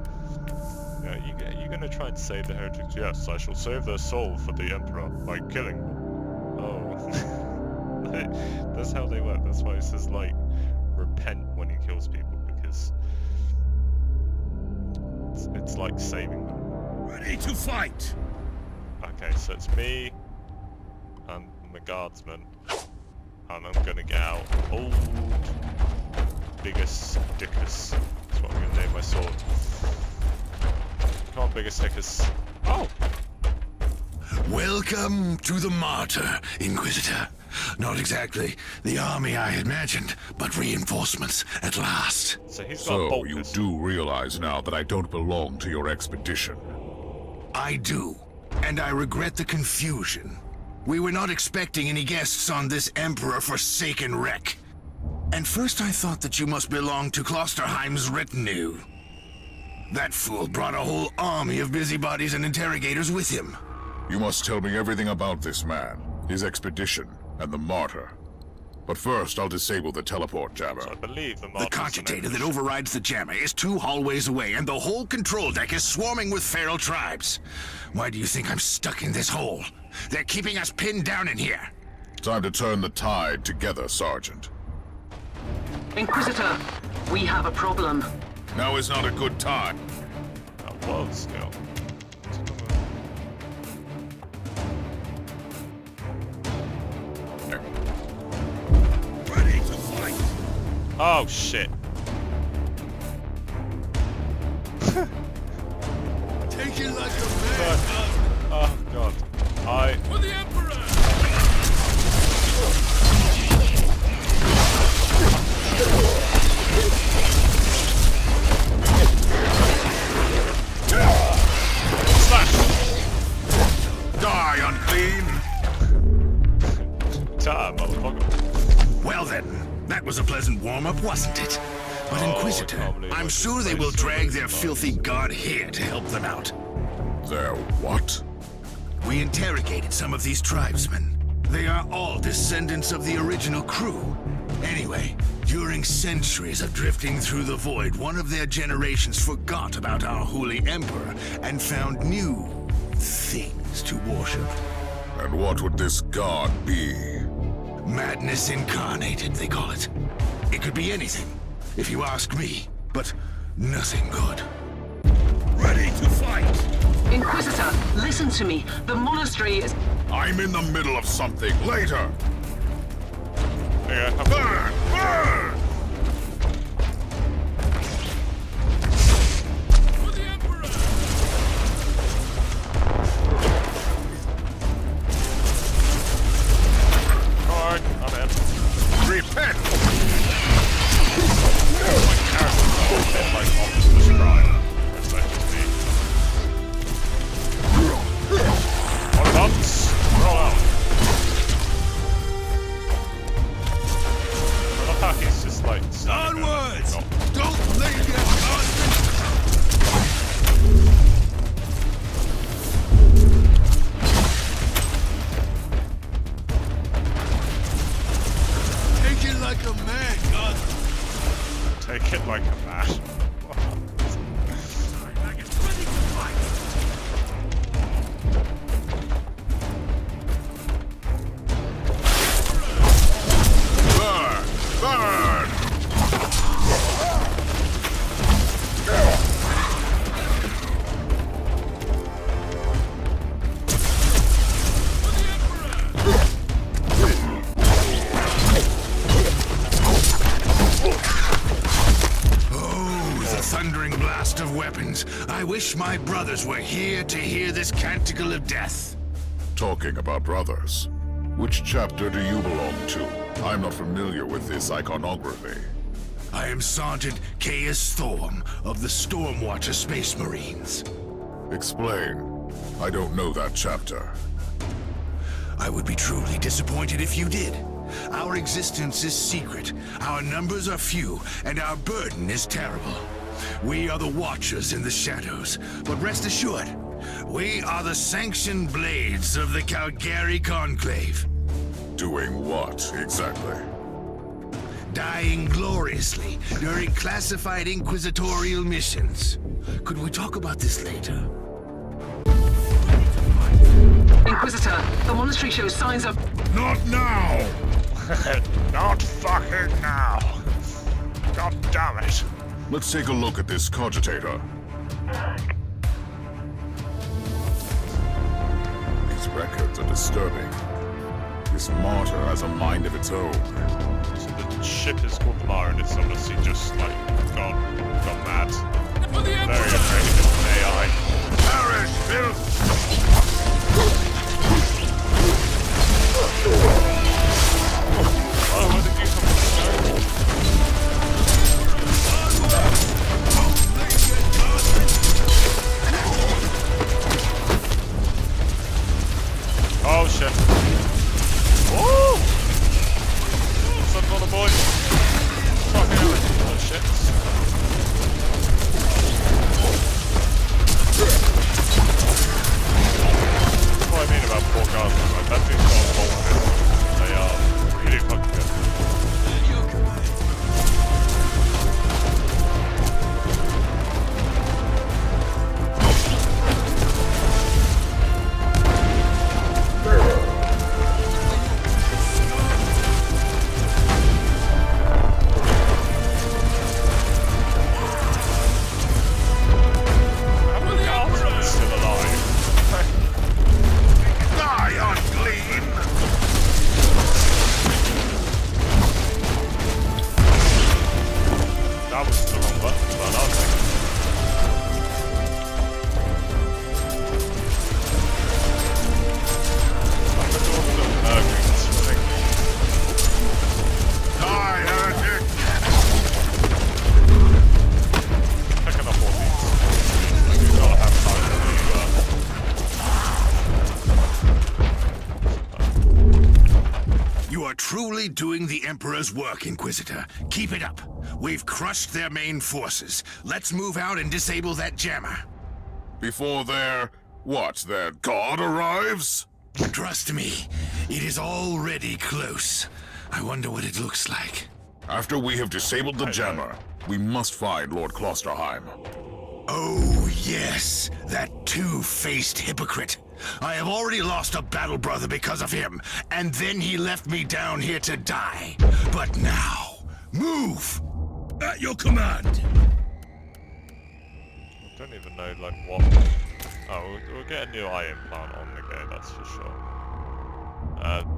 know, you're going to try and save the heretics. Yes, I shall save their soul for the Emperor by killing them. Oh. That's how they work. That's why it says like repent when he kills people, because it's like saving them. Ready to fight! Okay, so it's me and the guardsman, and I'm gonna get out old biggest dickus. That's what I'm gonna name my sword. Come on, biggest dickus. Oh! Welcome to the Martyr, Inquisitor. Not exactly the army I had imagined, but reinforcements at last. So he's got a So bolt you pistol. do realize now that I don't belong to your expedition. I do, and I regret the confusion. We were not expecting any guests on this Emperor-forsaken wreck. And first I thought that you must belong to Klosterheim's retinue. That fool brought a whole army of busybodies and interrogators with him. You must tell me everything about this man, his expedition, and the Martyr. But first, I'll disable the teleport jammer. So I believe the The Martyr's cogitator an that overrides the jammer is 2 hallways away, and the whole control deck is swarming with feral tribes. Why do you think I'm stuck in this hole? They're keeping us pinned down in here. Time to turn the tide together, Sergeant. Inquisitor, we have a problem. Now is not a good time. That world skill. Ready to fight! Oh shit. Take it like a man! Oh god. For the Emperor! Slash! Die, unclean! Time, motherfucker. was a pleasant warm-up, wasn't it? But Inquisitor, I'm sure they will drag their filthy god here to help them out. Their what? We interrogated some of these tribesmen. They are all descendants of the original crew. Anyway, during centuries of drifting through the void, one of their generations forgot about our holy emperor and found new things to worship. And what would this god be? Madness incarnated, they call it. It could be anything, if you ask me, but nothing good. Ready to fight! Inquisitor, listen to me. The monastery is... I'm in the middle of something. Later! Yeah, Burn! Burn! For the Emperor! alright, I'm in. Repent! My character's a bit like Optimus Prime. That's just me. On bumps, roll out. I love how he's just like standing there like Onwards! he's not- Don't let your husband... Take it like a man, God. Take it like a man. Ready to fight. Burn! Burn! The thundering blast of weapons. I wish my brothers were here to hear this canticle of death. Talking about brothers, which chapter do you belong to? I'm not familiar with this iconography. I am Sergeant Caius Thorm of the Stormwatcher Space Marines. Explain. I don't know that chapter. I would be truly disappointed if you did. Our existence is secret, our numbers are few, and our burden is terrible. We are the Watchers in the shadows, but rest assured, we are the sanctioned blades of the Calgary Conclave. Doing what, exactly? Dying gloriously during classified inquisitorial missions. Could we talk about this later? Inquisitor, the monastery shows signs of... Not now! Not fucking now. God damn it. Let's take a look at this cogitator. These records are disturbing. This martyr has a mind of its own. So the ship is called the Mara and it's obviously just like gone mad. For the Emperor! Very afraid of an AI. Perish, filth! Oh, where did you come from? Oh shit. Woo! What's up, little boy? Fucking hell, oh shit. That's what I mean about poor guys, man. That thing's got a bolt in it. They are really fucking good. truly doing the Emperor's work, Inquisitor. Keep it up. We've crushed their main forces. Let's move out and disable that jammer. Before their god arrives? Trust me, it is already close. I wonder what it looks like. After we have disabled the jammer, we must find Lord Klosterheim. Oh, yes, that two-faced hypocrite. I have already lost a battle brother because of him, and then he left me down here to die. But now, move! At your command! I don't even know, like, what... Oh, we'll get a new eye implant on the go, that's for sure.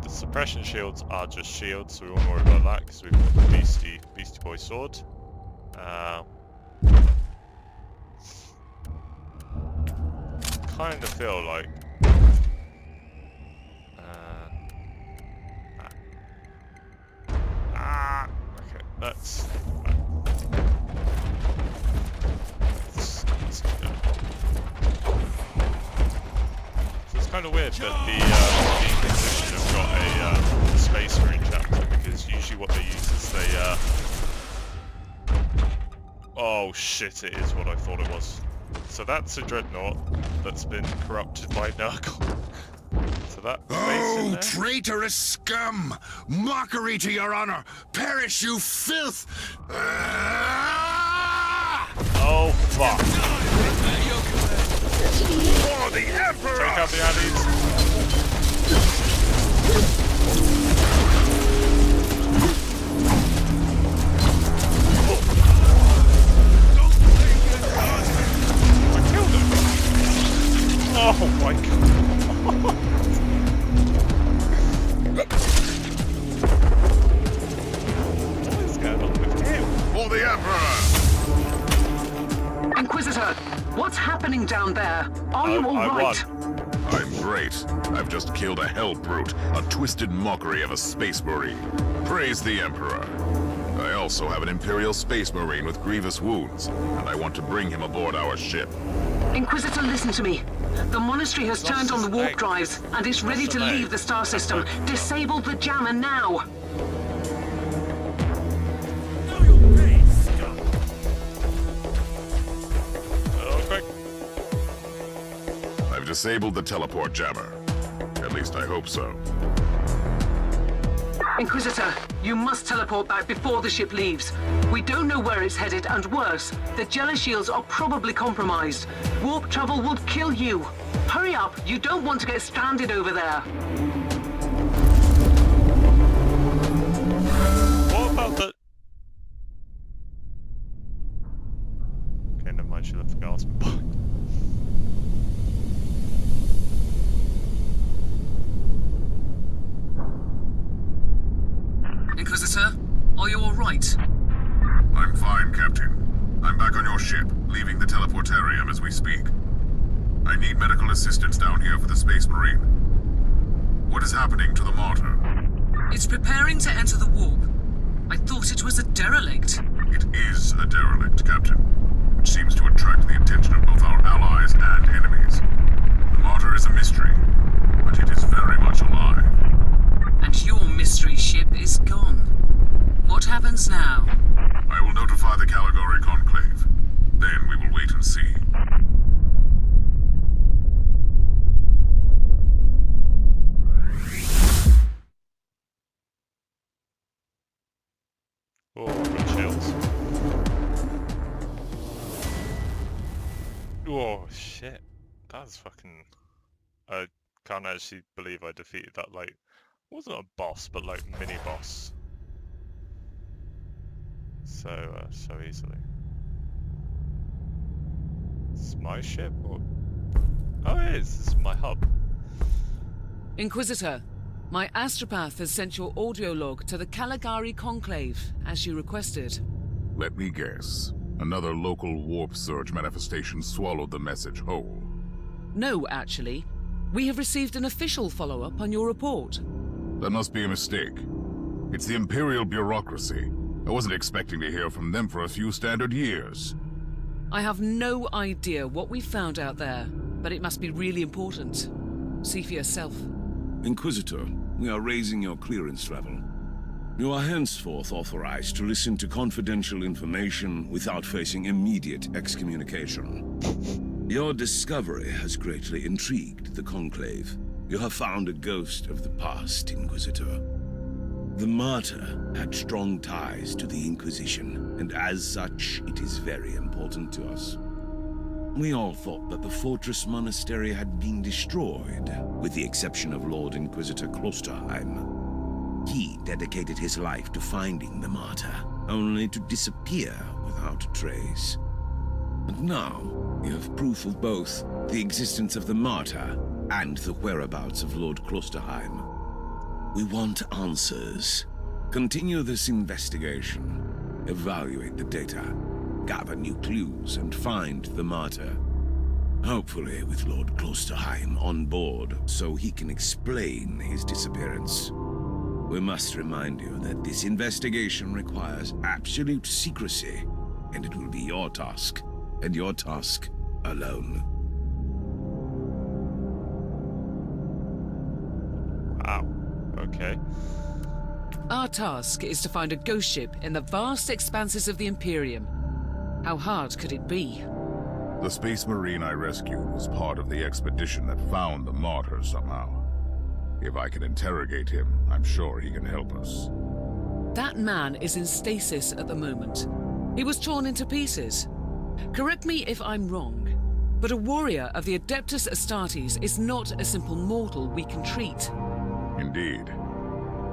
The suppression shields are just shields, so we won't worry about that, because we've got the Beastie Boy sword. Kind of feel like... okay, let's go. So it's kind of weird that the Inquisition have got a Space Marine chapter, because usually what they use is they oh shit, it is what I thought it was. So that's a dreadnought that's been corrupted by Nurgle. So that Oh, traitorous scum! Mockery to your honor! Perish, you filth! Oh fuck! For the Emperor! Take out the allies. Oh my god. What is going on with him? For the Emperor! Inquisitor, what's happening down there? Are you all I right? won. I'm great. I've just killed a hell brute, a twisted mockery of a space marine. Praise the Emperor. I also have an Imperial Space Marine with grievous wounds, and I want to bring him aboard our ship. Inquisitor, listen to me. The monastery has turned on the warp leg. drives and is ready to leave the star system. Disable the jammer now. Quick. I've disabled the teleport jammer. At least I hope so. Inquisitor, you must teleport back before the ship leaves. We don't know where it's headed, and worse, the Jella shields are probably compromised. Warp travel would kill you. Hurry up, you don't want to get stranded over there. What about the... Okay, never mind, she left the guards behind. Inquisitor, are you all right? I'm fine, Captain. I'm back on your ship, leaving the teleportarium as we speak. I need medical assistance down here for the Space Marine. What is happening to the Martyr? It's preparing to enter the warp. I thought it was a derelict. It is a derelict, Captain, which seems to attract the attention of both our allies and enemies. The Martyr is a mystery, but it is very much alive. And your mystery ship is gone. What happens now? I will notify the Caligari Conclave. Then we will wait and see. Oh, I've got chills. Oh, shit. That's fucking... I can't actually believe I defeated that, like... It wasn't a boss, but like mini-boss. So easily. It's my ship, or... Oh, it is! This is my hub. Inquisitor, my astropath has sent your audio log to the Caligari Conclave, as you requested. Let me guess. Another local warp surge manifestation swallowed the message whole. No, actually. We have received an official follow-up on your report. That must be a mistake. It's the Imperial bureaucracy. I wasn't expecting to hear from them for a few standard years. I have no idea what we found out there, but it must be really important. See for yourself. Inquisitor, we are raising your clearance level. You are henceforth authorized to listen to confidential information without facing immediate excommunication. Your discovery has greatly intrigued the Conclave. You have found a ghost of the past, Inquisitor. The martyr had strong ties to the Inquisition, and as such, it is very important to us. We all thought that the Fortress Monastery had been destroyed, with the exception of Lord Inquisitor Klosterheim. He dedicated his life to finding the martyr, only to disappear without a trace. And now, we have proof of both the existence of the martyr and the whereabouts of Lord Klosterheim. We want answers. Continue this investigation. Evaluate the data. Gather new clues and find the martyr. Hopefully with Lord Klosterheim on board so he can explain his disappearance. We must remind you that this investigation requires absolute secrecy, and it will be your task, and your task alone. Wow. Okay. Our task is to find a ghost ship in the vast expanses of the Imperium. How hard could it be? The Space Marine I rescued was part of the expedition that found the martyr somehow. If I can interrogate him, I'm sure he can help us. That man is in stasis at the moment. He was torn into pieces. Correct me if I'm wrong, but a warrior of the Adeptus Astartes is not a simple mortal we can treat. Indeed.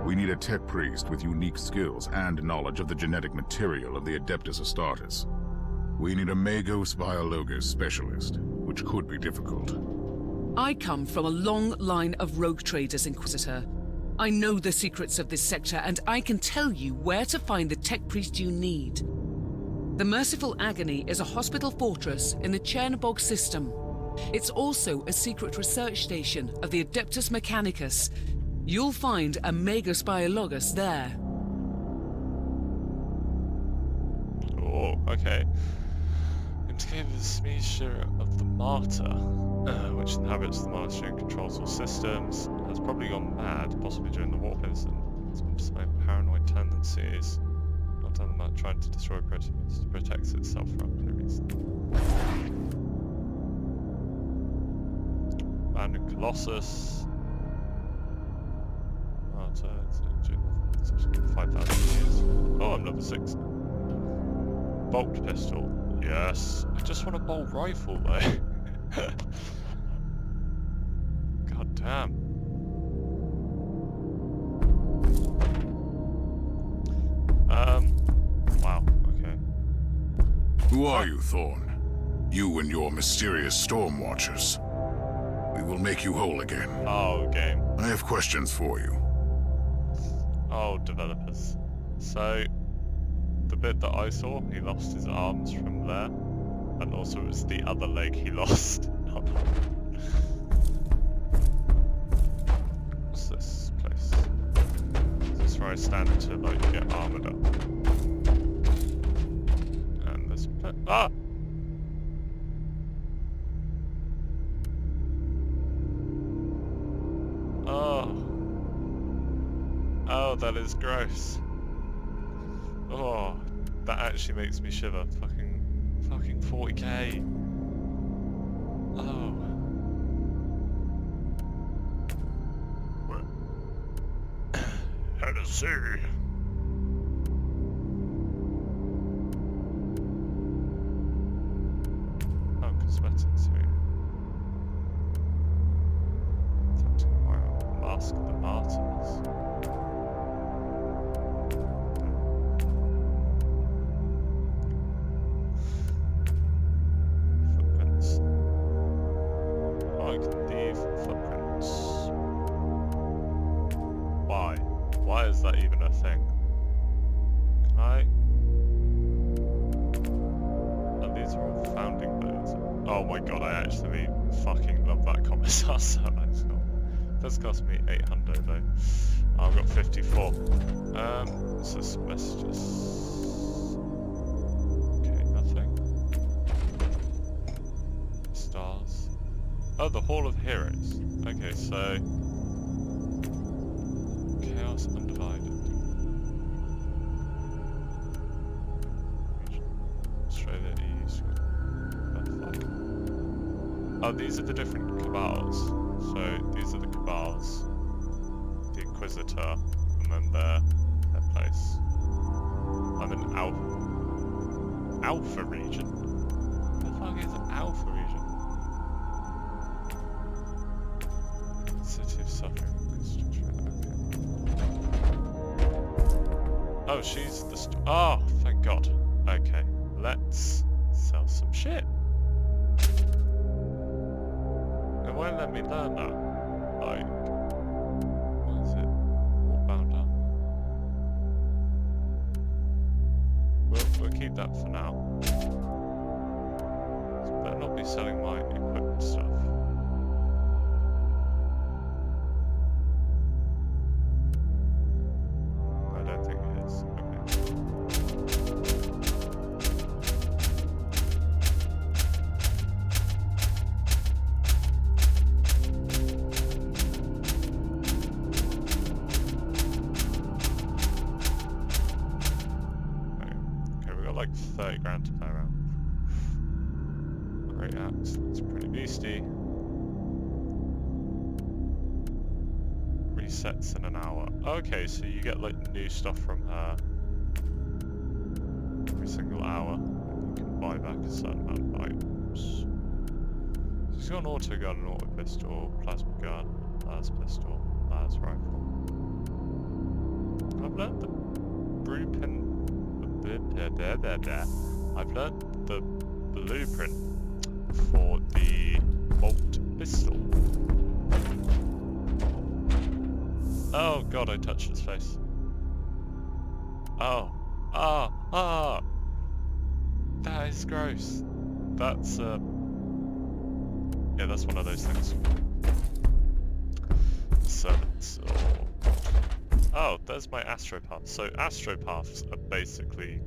We need a tech priest with unique skills and knowledge of the genetic material of the Adeptus Astartes. We need a Magos Biologos specialist, which could be difficult. I come from a long line of rogue traders, Inquisitor. I know the secrets of this sector, and I can tell you where to find the tech priest you need. The Merciful Agony is a hospital fortress in the Chernobog system. It's also a secret research station of the Adeptus Mechanicus. You'll find a Magos Biologos there. Oh, okay. Indicated the Smeesha of the Martyr, which inhabits the monastery and controls all systems, has probably gone mad, possibly during the warp incident. It's been displaying paranoid tendencies. Not done about trying to destroy Proteus to protect itself from any reason. Abandoned Colossus. Martyr, 5,000 years. Oh, I'm level 6 now. Bolt pistol. Yes. I just want a bolt rifle though. God damn. Wow, okay. Who are you, Thorn? You and your mysterious storm watchers. We will make you whole again. Oh, game. I have questions for you. Oh, developers. So, the bit that I saw, he lost his arms from there. And also it was the other leg he lost. What's this place? Is this where I stand to, like, get armored up? And this... Ah! Oh. Oh, that is gross. Oh, that actually makes me shiver. Fucking 40k. Oh. Hennessy. Oh, cosmetics here. Time to wear a mask of the martyrs. Why is that even a thing? Can I? And these are all founding birds. Oh my god, I actually fucking love that commissar so much. It does cost me 800 though. Oh, I've got 54. Suspicious. Okay, nothing. Stars. Oh, the Hall of Heroes. Okay, so... Chaos Undivided. Oh, these are the different cabals. So these are the cabals, the Inquisitor, and then their place. I'm in Alpha region. What the fuck is Alpha region? City of Suffering. Oh, she's the. Oh, thank God. Okay, let's sell some shit. It won't let me learn that. Like, what is it? What bounder? We'll keep that for now. So better not be selling my equipment stuff. I don't think it is. Okay, we got like 30 grand to play around. Great axe, that's pretty beastie. Resets in an hour. Okay, so you get like new stuff from her every single hour, and you can buy back a certain amount of items. So she's got an auto gun, an auto pistol, plasma gun, las pistol, las rifle. I've learned the blueprint. I've learned the blueprint for the bolt pistol. Oh God, I touched his face. Oh. That is gross. That's, yeah, that's one of those things. Servants. Oh, there's my astropath. So astropaths are basically,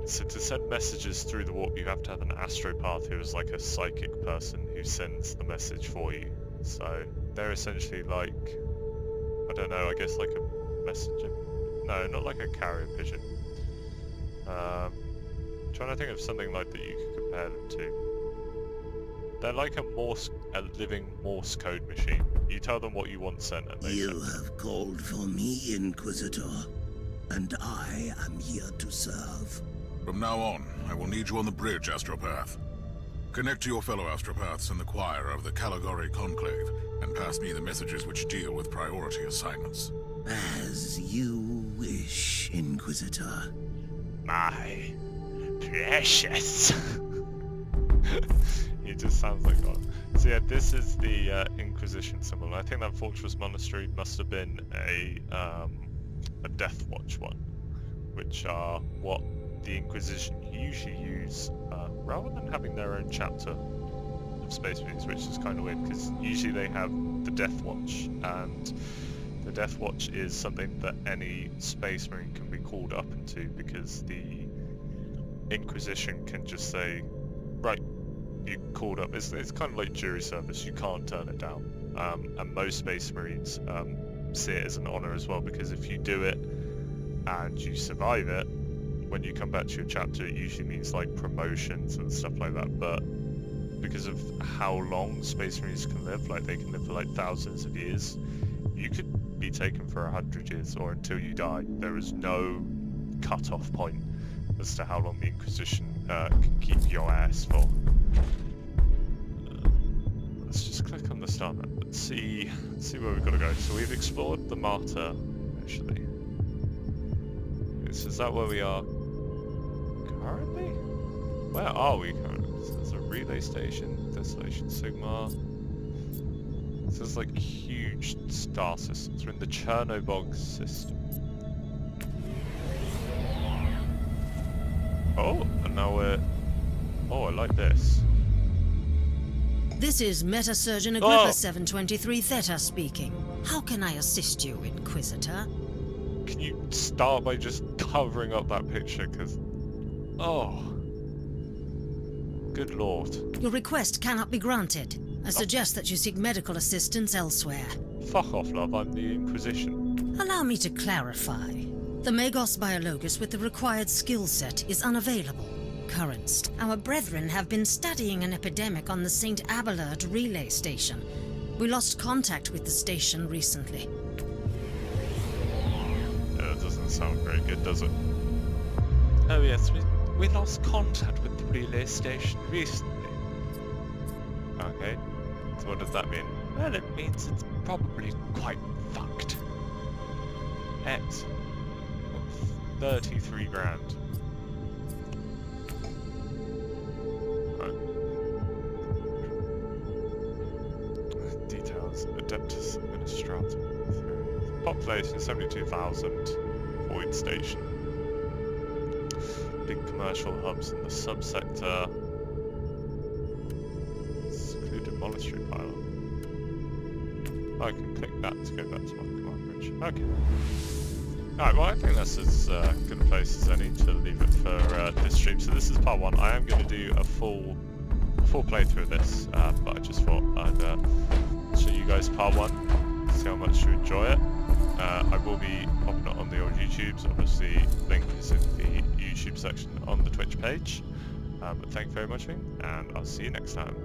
so to send messages through the warp, you have to have an astropath who is like a psychic person who sends the message for you. So they're essentially like, I don't know, I guess like a messenger. No, not like a carrier pigeon. Trying to think of something like that you could compare them to. They're like a living Morse code machine. You tell them what you want sent and they You send it. have called for me, Inquisitor, and I am here to serve. From now on, I will need you on the bridge, Astropath. Connect to your fellow Astropaths in the choir of the Caligari Conclave, and pass me the messages which deal with priority assignments. As you wish, Inquisitor. My precious. He just sounds like God. So yeah, this is the Inquisition symbol. I think that Fortress Monastery must have been a Death Watch one, which are what the Inquisition usually use, rather than having their own chapter of Space Marines, which is kind of weird, because usually they have the Death Watch, and the Death Watch is something that any Space Marine can be called up into, because the Inquisition can just say, right, you called up. It's kind of like jury service, you can't turn it down. And most Space Marines see it as an honor as well, because if you do it and you survive it, when you come back to your chapter, it usually means like promotions and stuff like that. But because of how long Space Marines can live, like they can live for like thousands of years, you could be taken for 100 years or until you die. There is no cut-off point as to how long the Inquisition can keep your ass for. Let's just click on the star map. Let's see where we've got to go. So we've explored the Martyr, actually. Is that where we are currently? Where are we currently? So there's a relay station, Desolation Sigma. This is like huge star systems. We're in the Chernobog system. Oh, and now we're... Oh, I like this. This is Meta Surgeon Agrippa 723 Theta speaking. How can I assist you, Inquisitor? Can you start by just covering up that picture, because... Oh. Good lord. Your request cannot be granted. I suggest that you seek medical assistance elsewhere. Fuck off, love. I'm the Inquisition. Allow me to clarify. The Magos Biologus with the required skill set is unavailable. occurrence. Our brethren have been studying an epidemic on the St. Abelard relay station. We lost contact with the station recently. Yeah, that doesn't sound very good, does it? Oh yes, we lost contact with the relay station recently. Okay, so what does that mean? Well, it means it's probably quite fucked. X. 33 grand. Details. Adeptus Administrator. Population 72,000. Void station. Big commercial hubs in the subsector. Secluded monastery pylon. I can click that to go back to my command bridge. Okay. Alright, well I think that's as good a place as any to leave it for this stream. So this is part 1. I am going to do a full playthrough of this, but I just thought I'd show you guys part 1, see how much you enjoy it. I will be popping it on the old YouTubes, obviously link is in the YouTube section on the Twitch page. But thank you very much, and I'll see you next time.